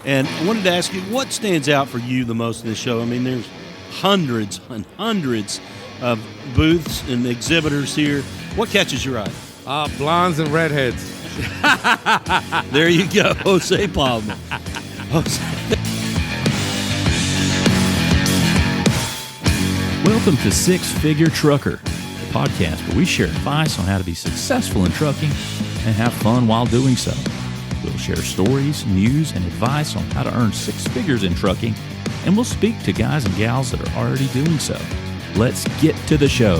And I wanted to ask you, what stands out for you the most in this show? I mean, there's hundreds and hundreds of booths and exhibitors here. What catches your eye? Blondes and redheads. There you go, Jose Palma. Welcome to Six Figure Trucker, the podcast where we share advice on how to be successful in trucking and have fun while doing so. We'll share stories, news, and advice on how to earn six figures in trucking, and we'll speak to guys and gals that are already doing so. Let's get to the show.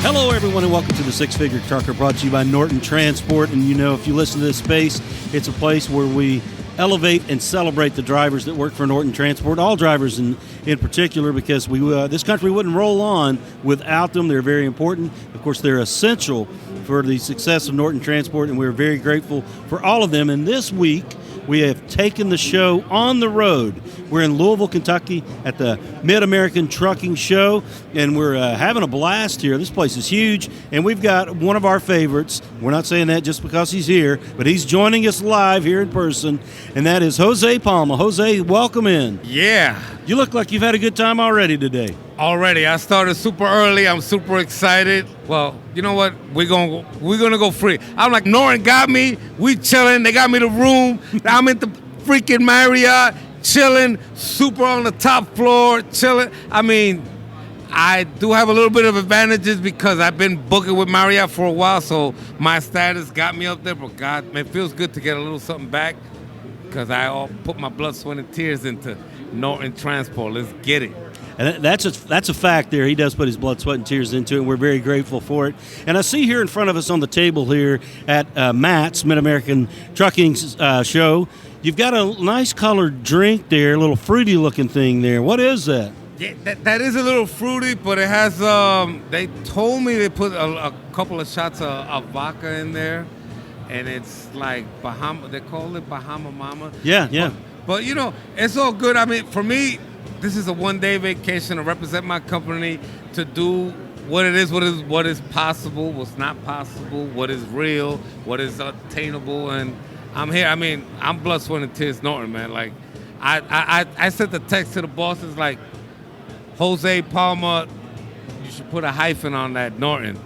Hello, everyone, and welcome to the Six Figure Trucker, brought to you by Norton Transport. And you know, if you listen to this space, it's a place where we elevate and celebrate the drivers that work for Norton Transport, all drivers in particular, because this country wouldn't roll on without them. They're very important. Of course, they're essential for the success of Norton Transport, and we're very grateful for all of them. And this week, we have taken the show on the road. We're in Louisville, Kentucky at the Mid-American Trucking Show, and we're having a blast here. This place is huge, and we've got one of our favorites. We're not saying that just because he's here, but he's joining us live here in person, and that is Jose Palma. Jose, welcome in. Yeah. You look like you've had a good time already today. Already. I started super early. I'm super excited. Well, you know what? We're gonna go free. I'm like, Norton got me. We chilling. They got me the room. I'm at the freaking Marriott, chilling, super on the top floor, chilling. I mean, I do have a little bit of advantages because I've been booking with Marriott for a while, so my status got me up there. But God, man, it feels good to get a little something back because I all put my blood, sweat, and tears into Norton Transport. Let's get it. And that's a fact there. He does put his blood, sweat, and tears into it, and we're very grateful for it. And I see here in front of us on the table here at Matt's Mid-American Trucking Show, you've got a nice colored drink there, a little fruity-looking thing there. What is that? Yeah, that is a little fruity, but it has, they told me they put a couple of shots of vodka in there, and it's like Bahama, they call it Bahama Mama. Yeah. But you know, it's all good. I mean, for me, this is a one-day vacation to represent my company, to do what it is, what is possible, what's not possible, what is real, what is attainable, and I'm here. I mean, I'm blood, sweat, and tears Norton, man. Like, I sent the text to the bosses like, Jose Palma, you should put a hyphen on that Norton.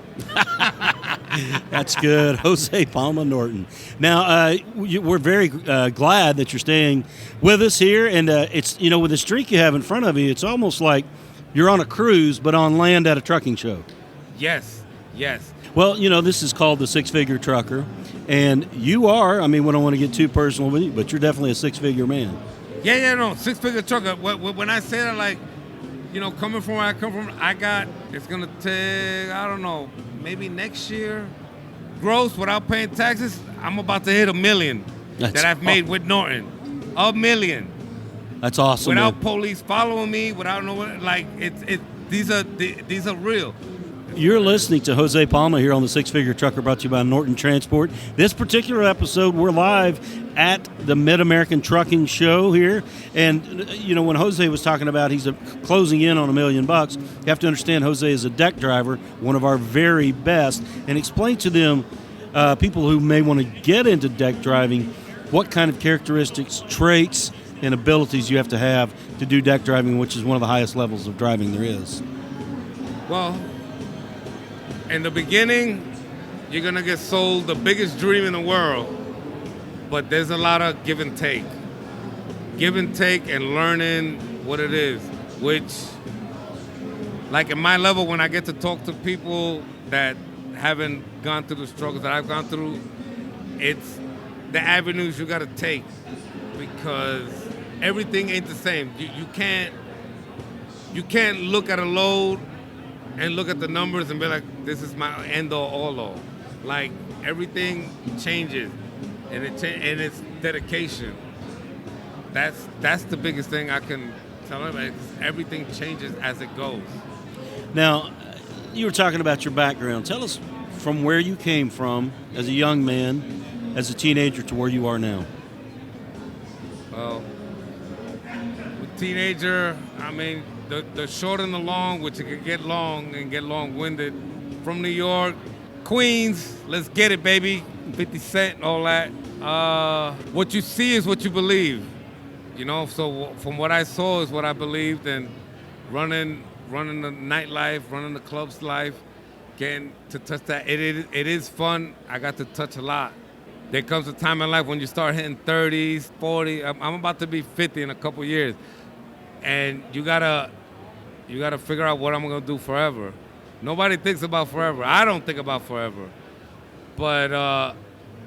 That's good. Jose Palma Norton. Now, we're very glad that you're staying with us here. And it's, you know, with the streak you have in front of you, it's almost like you're on a cruise, but on land at a trucking show. Yes. Well, you know, this is called the Six Figure Trucker. And you are, I mean, we don't want to get too personal with you, but you're definitely a six-figure man. Yeah, no, six-figure trucker. When I say that, like, you know, coming from where I come from, it's going to take, I don't know, maybe next year, gross, without paying taxes, I'm about to hit $1 million that I've made with Norton. $1 million. That's awesome. Without police following me, without knowing, like, these are real. You're listening to Jose Palma here on the Six Figure Trucker, brought to you by Norton Transport. This particular episode, we're live at the Mid-American Trucking Show here. And, you know, when Jose was talking about he's closing in on $1 million, you have to understand Jose is a deck driver, one of our very best. And explain to them, people who may want to get into deck driving, what kind of characteristics, traits, and abilities you have to do deck driving, which is one of the highest levels of driving there is. Well, in the beginning, you're going to get sold the biggest dream in the world, but there's a lot of give and take. Give and take and learning what it is, which, like at my level, when I get to talk to people that haven't gone through the struggles that I've gone through, it's the avenues you got to take, because everything ain't the same. You can't look at a load and look at the numbers and be like, this is my end-all. Like, everything changes, and it's dedication. That's the biggest thing I can tell them. Everything changes as it goes. Now, you were talking about your background. Tell us from where you came from as a young man, as a teenager, to where you are now. Well, teenager, I mean, the short and the long, which it could get long and get long-winded, from New York, Queens. Let's get it, baby. 50 Cent, all that. What you see is what you believe. You know, so from what I saw is what I believed, and running the nightlife, running the club's life, getting to touch that. It is fun. I got to touch a lot. There comes a time in life when you start hitting 30s, 40. I'm about to be 50 in a couple years, and you gotta figure out what I'm gonna do forever. Nobody thinks about forever. I don't think about forever, but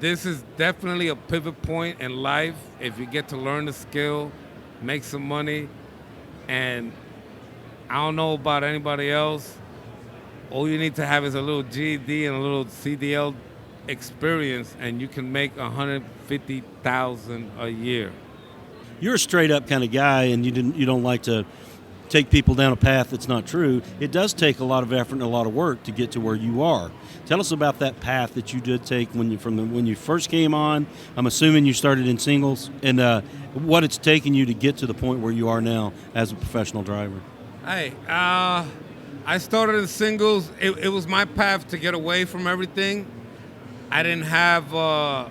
this is definitely a pivot point in life. If you get to learn the skill, make some money, and I don't know about anybody else. All you need to have is a little GED and a little CDL experience, and you can make $150,000 a year. You're a straight up kind of guy, and you don't like to take people down a path that's not true. It does take a lot of effort and a lot of work to get to where you are. Tell us about that path that you did take when you first came on. I'm assuming you started in singles, and what it's taken you to get to the point where you are now as a professional driver. Hey, I started in singles. It was my path to get away from everything. I didn't have a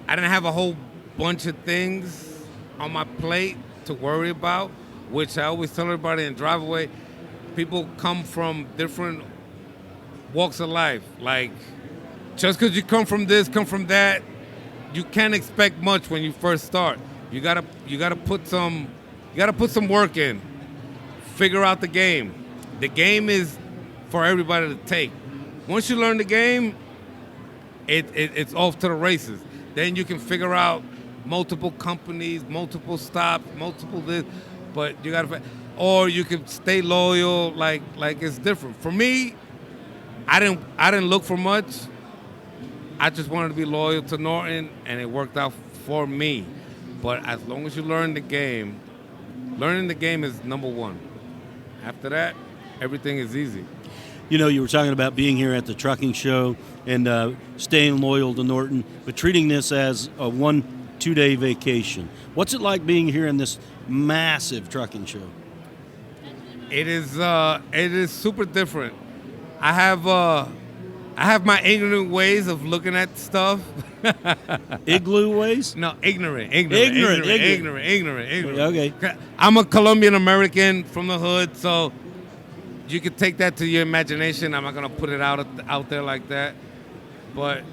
whole bunch of things on my plate to worry about, which I always tell everybody in Driveaway, people come from different walks of life. Like, just because you come from this, come from that, you can't expect much when you first start. You gotta put some work in. Figure out the game. The game is for everybody to take. Once you learn the game, it's off to the races. Then you can figure out multiple companies, multiple stops, multiple this, but you gotta, or you can stay loyal. Like it's different. For me, I didn't look for much. I just wanted to be loyal to Norton, and it worked out for me. But as long as you learn the game, learning the game is number one. After that, everything is easy. You know, you were talking about being here at the trucking show and staying loyal to Norton, but treating this as a 1-2 day vacation. What's it like being here in this massive trucking show? It is super different. I have my ignorant ways of looking at stuff. Igloo ways? No, ignorant. Okay. I'm a Colombian American from the hood, so you could take that to your imagination. I'm not gonna put it out there like that, but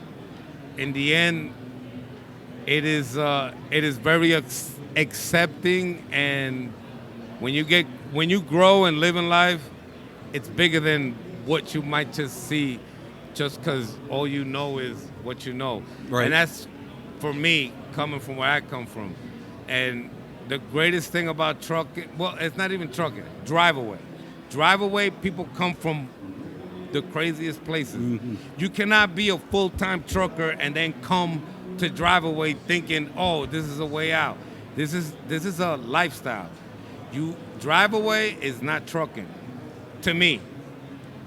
in the end, it is very accepting, and when you grow and live in life, it's bigger than what you might just see, just because all you know is what you know. Right. And that's, for me, coming from where I come from. And the greatest thing about trucking, well, it's not even trucking, Driveaway. Driveaway, people come from the craziest places. Mm-hmm. You cannot be a full-time trucker and then come to Driveaway thinking, oh, this is a way out. This is a lifestyle. Driveaway is not trucking, to me.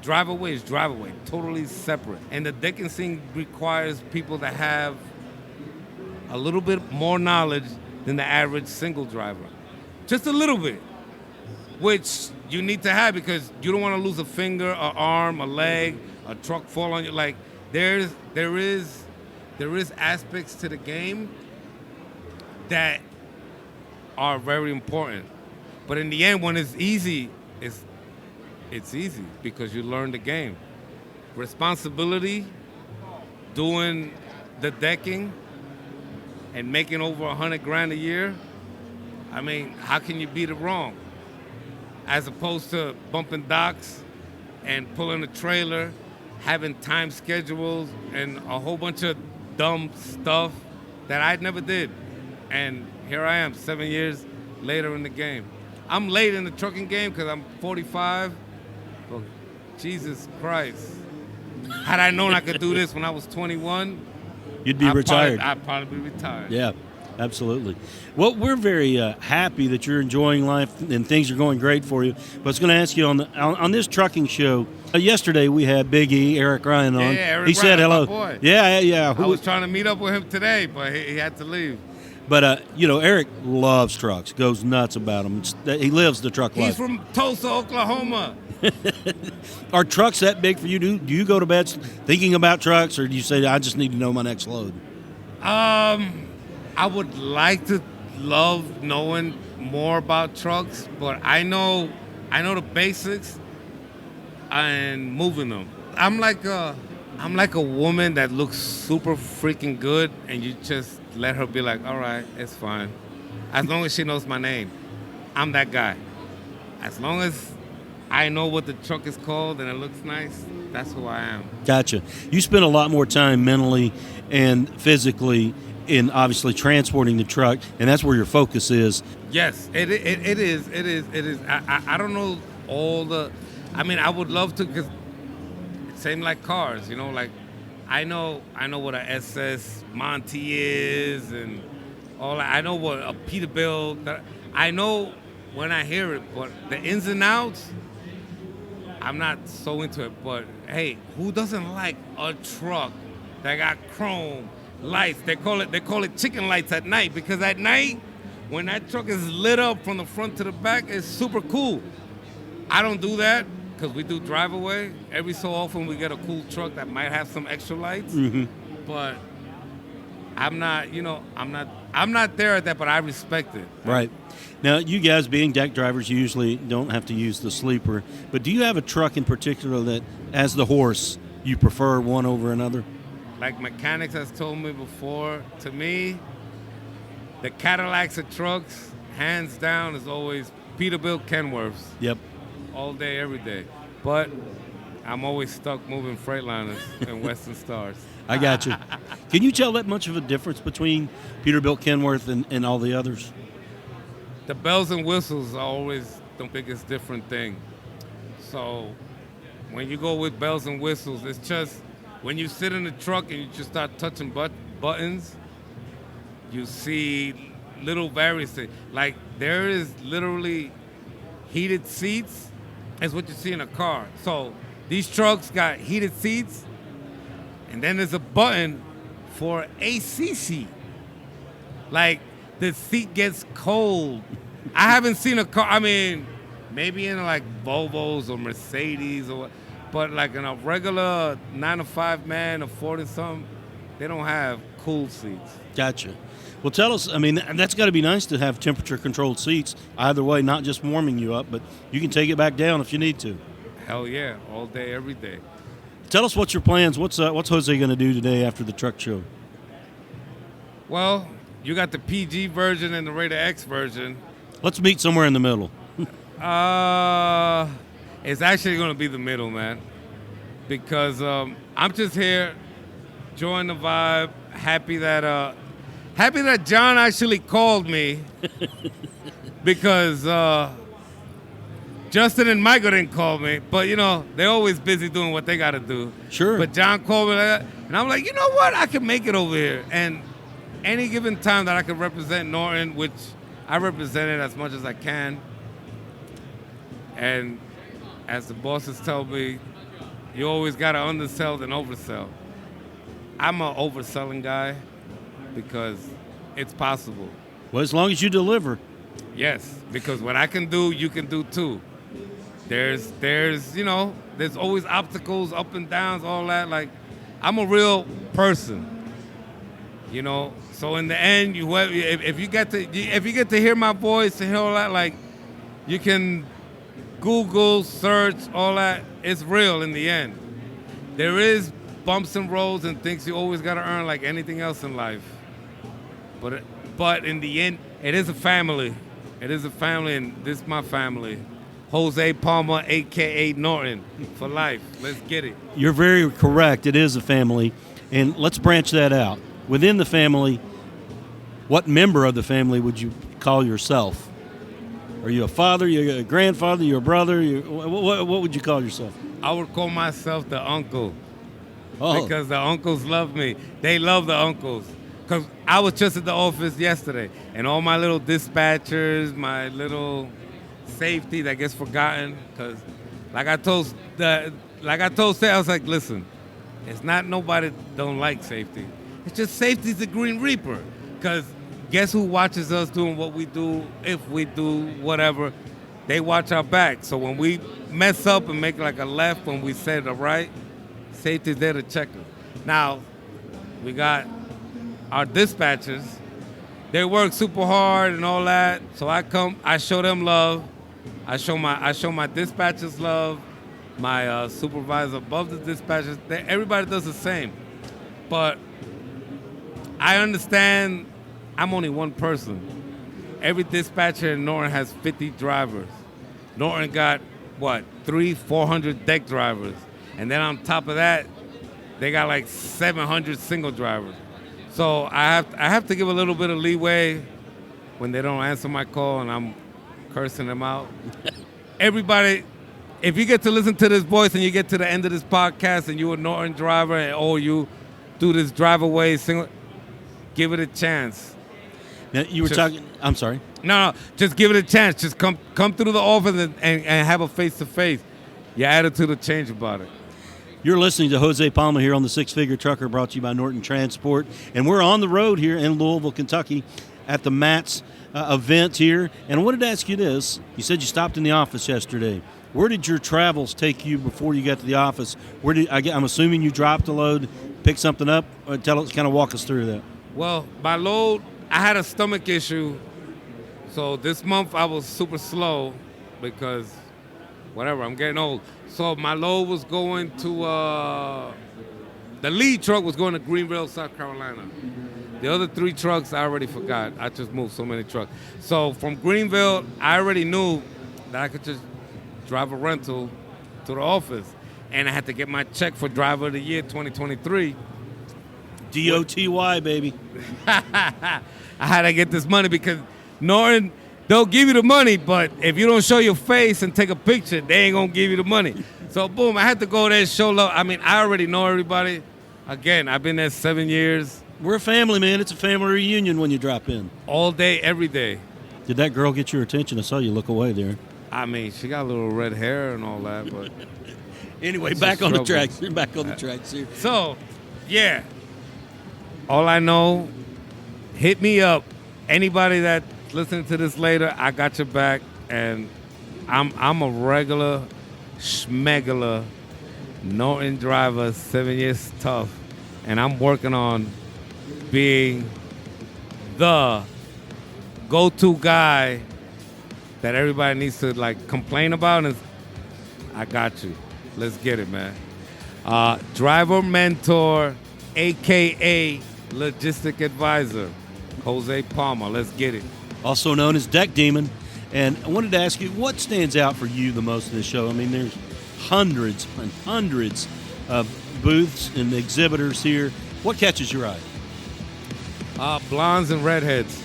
Driveaway is Driveaway, totally separate. And the decking scene requires people that have a little bit more knowledge than the average single driver. Just a little bit, which you need to have because you don't want to lose a finger, an arm, a leg, a truck fall on you. Like, there is aspects to the game that are very important. But in the end, when it's easy, it's easy because you learn the game. Responsibility, doing the decking, and making over $100,000 a year. I mean, how can you beat it wrong? As opposed to bumping docks and pulling a trailer, having time schedules, and a whole bunch of dumb stuff that I never did. And here I am, 7 years later in the game. I'm late in the trucking game because I'm 45. But Jesus Christ. Had I known I could do this when I was 21, you'd be retired. I'd probably be retired. Yeah, absolutely. Well, we're very happy that you're enjoying life and things are going great for you. But I was going to ask you on this trucking show, yesterday we had Big E, Eric Ryan on. Yeah, Eric he Ryan, said hello. my boy. Yeah. I was trying to meet up with him today, but he had to leave. But, Eric loves trucks, goes nuts about them. He lives the truck life. He's from Tulsa, Oklahoma. Are trucks that big for you? Do you go to bed thinking about trucks, or do you say, I just need to know my next load? I would like to love knowing more about trucks, but I know the basics and moving them. I'm like a woman that looks super freaking good, and you just let her be like, all right, it's fine. As long as she knows my name. I'm that guy. As long as I know what the truck is called and it looks nice, that's who I am. Gotcha. You spend a lot more time mentally and physically in obviously transporting the truck, and that's where your focus is. Yes, it is. I don't know all the. I mean, I would love to, because same like cars, like I know what a SS Monty is and all that. I know what a Peterbilt. I know when I hear it, but the ins and outs, I'm not so into it. But hey, who doesn't like a truck that got chrome lights? They call it chicken lights at night, because at night when that truck is lit up from the front to the back, it's super cool. I don't do that because we do Driveaway. Every so often we get a cool truck that might have some extra lights, but I'm not there at that, but I respect it. Right. Now, you guys being deck drivers, you usually don't have to use the sleeper, but do you have a truck in particular that, as the horse, you prefer one over another? Like mechanics has told me before, to me, the Cadillacs of trucks, hands down, is always Peterbilt Kenworths. Yep. All day, every day. But I'm always stuck moving Freightliners and Western Stars. I got you. Can you tell that much of a difference between Peterbilt Kenworth and all the others? The bells and whistles are always the biggest different thing. So when you go with bells and whistles, it's just when you sit in the truck and you just start touching buttons, you see little various things. Like there is literally heated seats, is what you see in a car. So these trucks got heated seats, and then there's a button for AC seat. Like the seat gets cold. I haven't seen a car, I mean, maybe in like Volvos or Mercedes or what, but like in a regular 9-to-5 man or 40-something, they don't have cool seats. Gotcha. Well, tell us, I mean, that's got to be nice to have temperature-controlled seats. Either way, not just warming you up, but you can take it back down if you need to. Hell yeah, all day, every day. Tell us what's your plans. What's Jose going to do today after the truck show? Well, you got the PG version and the Rated X version. Let's meet somewhere in the middle. It's actually going to be the middle, man, because I'm just here, enjoying the vibe, happy that John actually called me because Justin and Michael didn't call me, but they're always busy doing what they got to do. Sure. But John called me like that, and I'm like, you know what? I can make it over here. And any given time that I can represent Norton, which I represent it as much as I can. And as the bosses tell me, you always got to undersell than oversell. I'm an overselling guy because it's possible. Well, as long as you deliver. Yes, because what I can do, you can do too. There's always obstacles, up and downs, all that. Like, I'm a real person. So in the end, if you get to hear my voice and hear all that, like, you can Google, search, all that. It's real in the end. There is bumps and roads and things you always got to earn, like anything else in life. But in the end, it is a family. It is a family, and this is my family. Jose Palma, a.k.a. Norton, for life. Let's get it. You're very correct. It is a family. And let's branch that out. Within the family, what member of the family would you call yourself? Are you a father? You're a grandfather? You're a brother? What would you call yourself? I would call myself the uncle. Oh. Because the uncles love me. They love the uncles. Because I was just at the office yesterday, and all my little dispatchers, my little safety that gets forgotten, because like I told Seth, I was like, listen, it's not nobody don't like safety. It's just safety's the Green Reaper. Because guess who watches us doing what we do, if we do whatever? They watch our back. So when we mess up and make like a left when we said a right, safety's there to check it. Now, we got our dispatchers. They work super hard and all that. So I show them love. I show my dispatchers love. My supervisor above the dispatchers. Everybody does the same. But I understand I'm only one person. Every dispatcher in Norton has 50 drivers. Norton got, 400 deck drivers. And then on top of that, they got like 700 single drivers. So I have to give a little bit of leeway when they don't answer my call and I'm cursing them out. Everybody, if you get to listen to this voice and you get to the end of this podcast and you're a Norton driver or you do this drive-away single, give it a chance. Now, you were talking. I'm sorry. No, just give it a chance. Just come through the office and have a face-to-face. Your attitude will change about it. You're listening to Jose Palma here on the Six Figure Trucker, brought to you by Norton Transport. And we're on the road here in Louisville, Kentucky at the MATS event here. And I wanted to ask you this. You said you stopped in the office yesterday. Where did your travels take you before you got to the office? I'm assuming you dropped a load, picked something up? Kind of walk us through that. Well, my load, I had a stomach issue. So this month I was super slow because whatever, I'm getting old. So my load was going to, the lead truck was going to Greenville, South Carolina. The other 3 trucks, I already forgot. I just moved so many trucks. So from Greenville, I already knew that I could just drive a rental to the office. And I had to get my check for Driver of the Year 2023. DOTY, baby. I had to get this money because Norton, they'll give you the money, but if you don't show your face and take a picture, they ain't gonna give you the money. So boom, I had to go there and show love. I mean, I already know everybody. Again, I've been there 7 years. We're a family, man. It's a family reunion when you drop in. All day, every day. Did that girl get your attention? I saw you look away there. I mean, she got a little red hair and all that, but anyway, back on the tracks. You're back on the tracks here. So, yeah. All I know, hit me up. Anybody that listening to this later, I got your back, and I'm a regular, schmegular Norton driver, 7 years tough, and I'm working on being the go-to guy that everybody needs to like complain about. And I got you. Let's get it, man. Driver mentor, aka logistic advisor, Jose Palma. Let's get it. Also known as Deck Demon. And I wanted to ask you, what stands out for you the most in this show? I mean, there's hundreds and hundreds of booths and exhibitors here. What catches your eye? Blondes and redheads.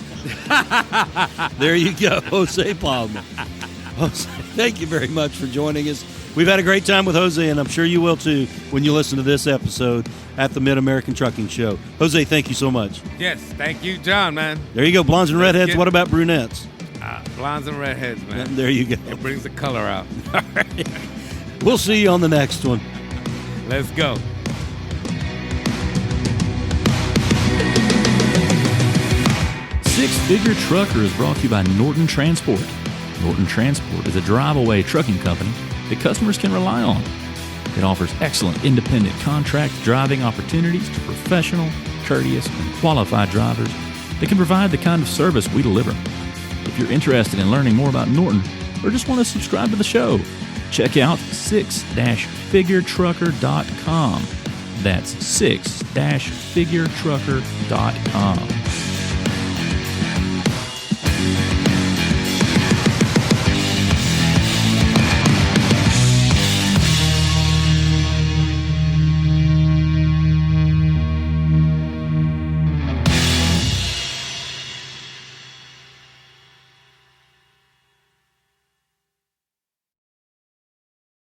There you go, Jose Palma. Jose, thank you very much for joining us. We've had a great time with Jose, and I'm sure you will too when you listen to this episode at the Mid-American Trucking Show. Jose, thank you so much. Yes, thank you, John, man. There you go, blondes and redheads. What about brunettes? Blondes and redheads, man. There you go. It brings the color out. All right. We'll see you on the next one. Let's go. Six Figure Trucker is brought to you by Norton Transport. Norton Transport is a drive-away trucking company that customers can rely on. It offers excellent independent contract driving opportunities to professional, courteous, and qualified drivers that can provide the kind of service we deliver. If you're interested in learning more about Norton or just want to subscribe to the show, check out 6-figuretrucker.com. That's 6-figuretrucker.com.